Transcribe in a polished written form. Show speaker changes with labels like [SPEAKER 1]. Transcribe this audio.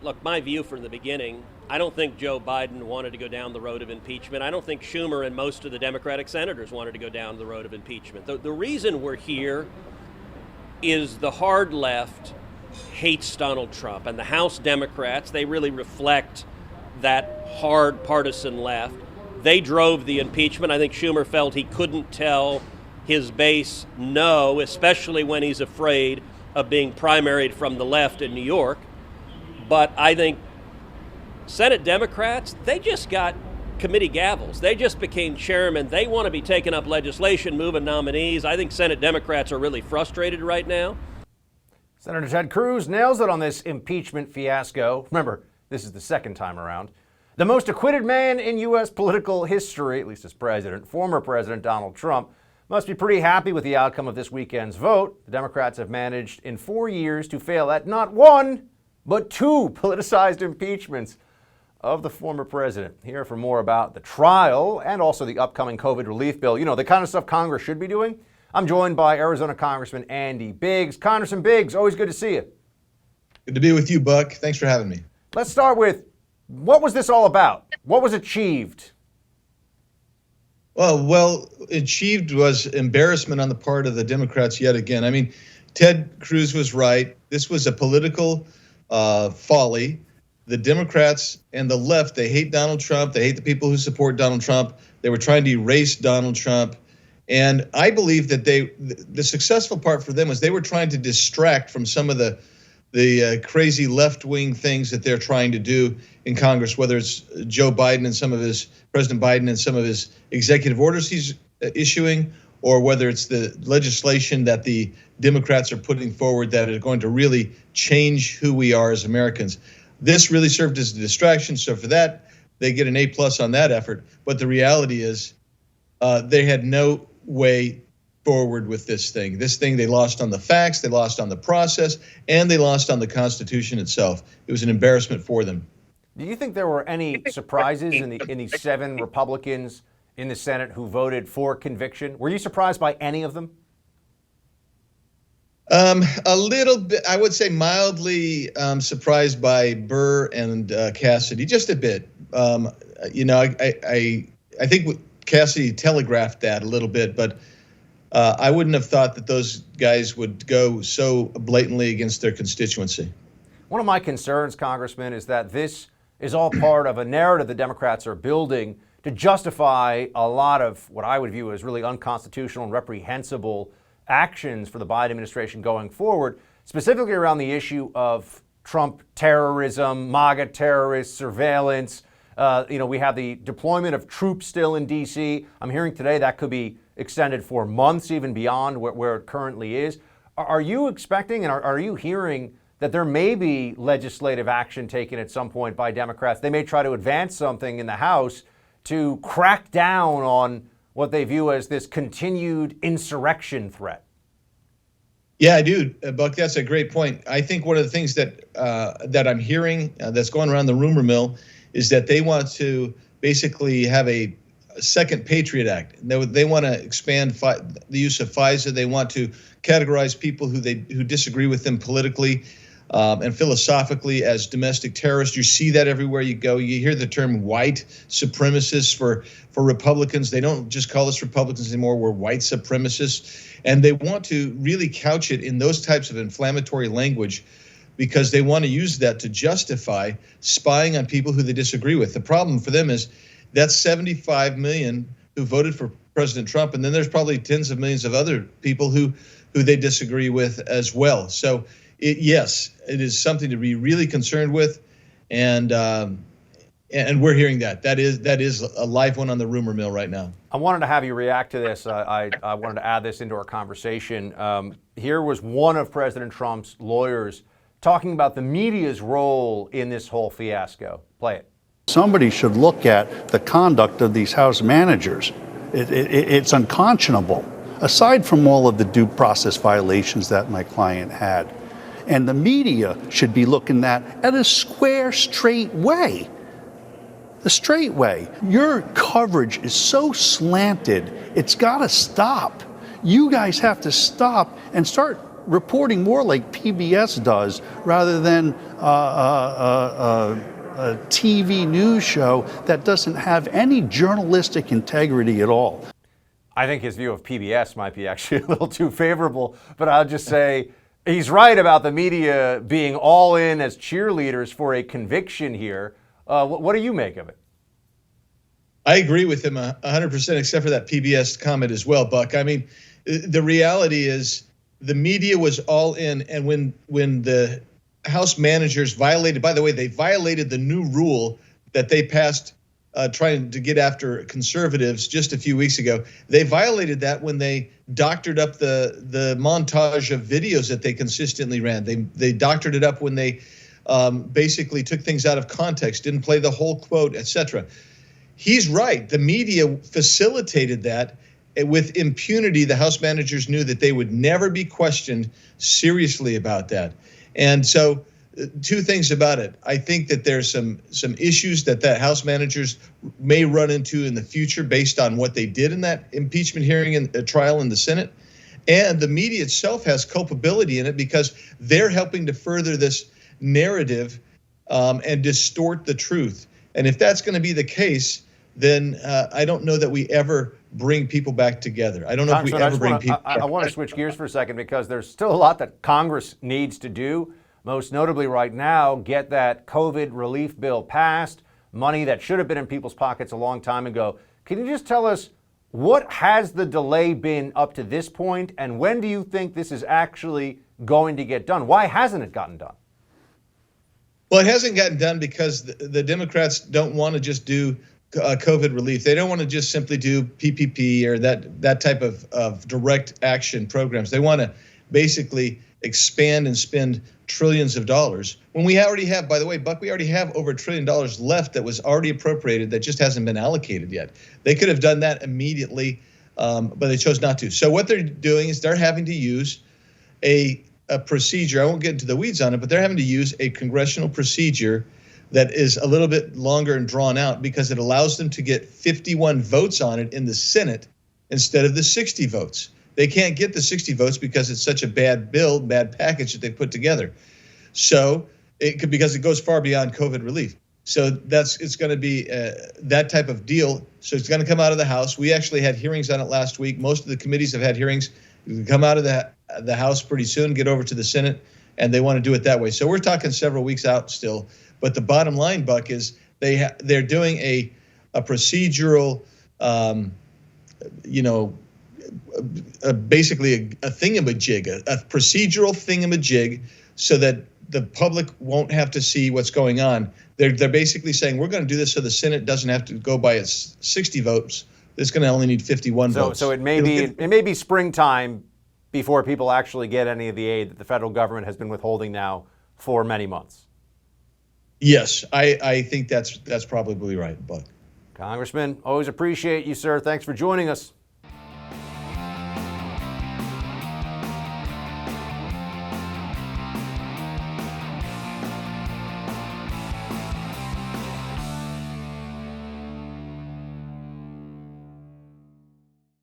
[SPEAKER 1] Look, my view from the beginning, I don't think Joe Biden wanted to go down the road of impeachment. I don't think Schumer and most of the Democratic senators wanted to go down the road of impeachment. The reason we're here is the hard left hates Donald Trump, and the House Democrats, they really reflect that hard partisan left. They drove the impeachment. I think Schumer felt he couldn't tell his base no, especially when he's afraid of being primaried from the left in New York. But I think Senate Democrats, they just got committee gavels. They just became chairmen. They want to be taking up legislation, moving nominees. I think Senate Democrats are really frustrated right now.
[SPEAKER 2] Senator Ted Cruz nails it on this impeachment fiasco. Remember, this is the second time around. The most acquitted man in U.S. political history, at least as president, former President Donald Trump, must be pretty happy with the outcome of this weekend's vote. The Democrats have managed in 4 years to fail at not one, but two politicized impeachments of the former president. Here for more about the trial and also the upcoming COVID relief bill. You know, the kind of stuff Congress should be doing. I'm joined by Arizona Congressman Andy Biggs. Congressman Biggs, always good to see you.
[SPEAKER 3] Good to be with you, Buck. Thanks for having me.
[SPEAKER 2] Let's start with, what was this all about? What was achieved?
[SPEAKER 3] Well, achieved was embarrassment on the part of the Democrats yet again. I mean, Ted Cruz was right. This was a political folly. The Democrats and the left, they hate Donald Trump. They hate the people who support Donald Trump. They were trying to erase Donald Trump. And I believe that the successful part for them was they were trying to distract from some of the crazy left-wing things that they're trying to do in Congress, whether it's Joe Biden and some of his, President Biden and some of his executive orders he's issuing, or whether it's the legislation that the Democrats are putting forward that are going to really change who we are as Americans. This really served as a distraction, so for that, they get an A+ on that effort. But the reality is they had no way forward with this thing. This thing, they lost on the facts, they lost on the process, and they lost on the Constitution itself. It was an embarrassment for them.
[SPEAKER 2] Do you think there were any surprises in the 7 Republicans in the Senate who voted for conviction? Were you surprised by any of them?
[SPEAKER 3] A little bit, I would say mildly surprised by Burr and Cassidy, just a bit. I think Cassidy telegraphed that a little bit, but I wouldn't have thought that those guys would go so blatantly against their constituency.
[SPEAKER 2] One of my concerns, Congressman, is that this is all part of a narrative the Democrats are building to justify a lot of what I would view as really unconstitutional and reprehensible actions for the Biden administration going forward, specifically around the issue of Trump terrorism, MAGA terrorists, surveillance. We have the deployment of troops still in D.C. I'm hearing today that could be extended for months, even beyond where it currently is. Are you expecting and are you hearing that there may be legislative action taken at some point by Democrats? They may try to advance something in the House to crack down on what they view as this continued insurrection threat.
[SPEAKER 3] Yeah, I do, Buck. That's a great point. I think one of the things that I'm hearing that's going around the rumor mill is that they want to basically have a second Patriot Act. They want to expand the use of FISA. They want to categorize people who disagree with them politically and philosophically as domestic terrorists. You see that everywhere you go. You hear the term white supremacists for Republicans. They don't just call us Republicans anymore. We're white supremacists. And they want to really couch it in those types of inflammatory language because they want to use that to justify spying on people who they disagree with. The problem for them is that's 75 million who voted for President Trump, and then there's probably tens of millions of other people who they disagree with as well. So yes, it is something to be really concerned with, and we're hearing that. That is a live one on the rumor mill right now.
[SPEAKER 2] I wanted to have you react to this. I wanted to add this into our conversation. Here was one of President Trump's lawyers talking about the media's role in this whole fiasco. Play it.
[SPEAKER 4] Somebody should look at the conduct of these House managers. It's unconscionable, aside from all of the due process violations that my client had. And the media should be looking at a square, straight way. The straight way. Your coverage is so slanted, it's got to stop. You guys have to stop and start reporting more like PBS does rather than a TV news show that doesn't have any journalistic integrity at all.
[SPEAKER 2] I think his view of PBS might be actually a little too favorable, but I'll just say he's right about the media being all in as cheerleaders for a conviction here. What do you make of it?
[SPEAKER 3] I agree with him 100%, except for that PBS comment as well, Buck. I mean, the reality is the media was all in, and when the House managers violated, by the way, they violated the new rule that they passed trying to get after conservatives just a few weeks ago. They violated that when they doctored up the montage of videos that they consistently ran. They doctored it up when they basically took things out of context, didn't play the whole quote, etc. He's right. The media facilitated that. With impunity, the House managers knew that they would never be questioned seriously about that. And so two things about it. I think that there's some issues that House managers may run into in the future based on what they did in that impeachment hearing and trial in the Senate. And the media itself has culpability in it because they're helping to further this narrative and distort the truth. And if that's going to be the case, then I don't know that we ever bring people back together. I don't know if we ever bring people back.
[SPEAKER 2] I want to switch gears for a second because there's still a lot that Congress needs to do. Most notably right now, get that COVID relief bill passed, money that should have been in people's pockets a long time ago. Can you just tell us what has the delay been up to this point, and when do you think this is actually going to get done? Why hasn't it gotten done?
[SPEAKER 3] Well, it hasn't gotten done because the Democrats don't want to just do COVID relief. They don't want to just simply do PPP or that type of direct action programs. They want to basically expand and spend trillions of dollars. When we already have, by the way, Buck, we already have over $1 trillion left that was already appropriated that just hasn't been allocated yet. They could have done that immediately, but they chose not to. So what they're doing is they're having to use a procedure. I won't get into the weeds on it, but they're having to use a congressional procedure that is a little bit longer and drawn out because it allows them to get 51 votes on it in the Senate instead of the 60 votes. They can't get the 60 votes because it's such a bad bill, bad package that they put together. So because it goes far beyond COVID relief. So it's going to be that type of deal. So it's going to come out of the House. We actually had hearings on it last week. Most of the committees have had hearings. It can come out of the House pretty soon, get over to the Senate, and they want to do it that way. So we're talking several weeks out still. But the bottom line, Buck, is they're doing a procedural, basically a thingamajig, a procedural thingamajig, so that the public won't have to see what's going on. They're basically saying we're going to do this so the Senate doesn't have to go by its 60 votes. It's going to only need 51 votes.
[SPEAKER 2] So it may be springtime before people actually get any of the aid that the federal government has been withholding now for many months.
[SPEAKER 3] Yes, I think that's probably right, Buck.
[SPEAKER 2] Congressman, always appreciate you, sir. Thanks for joining us.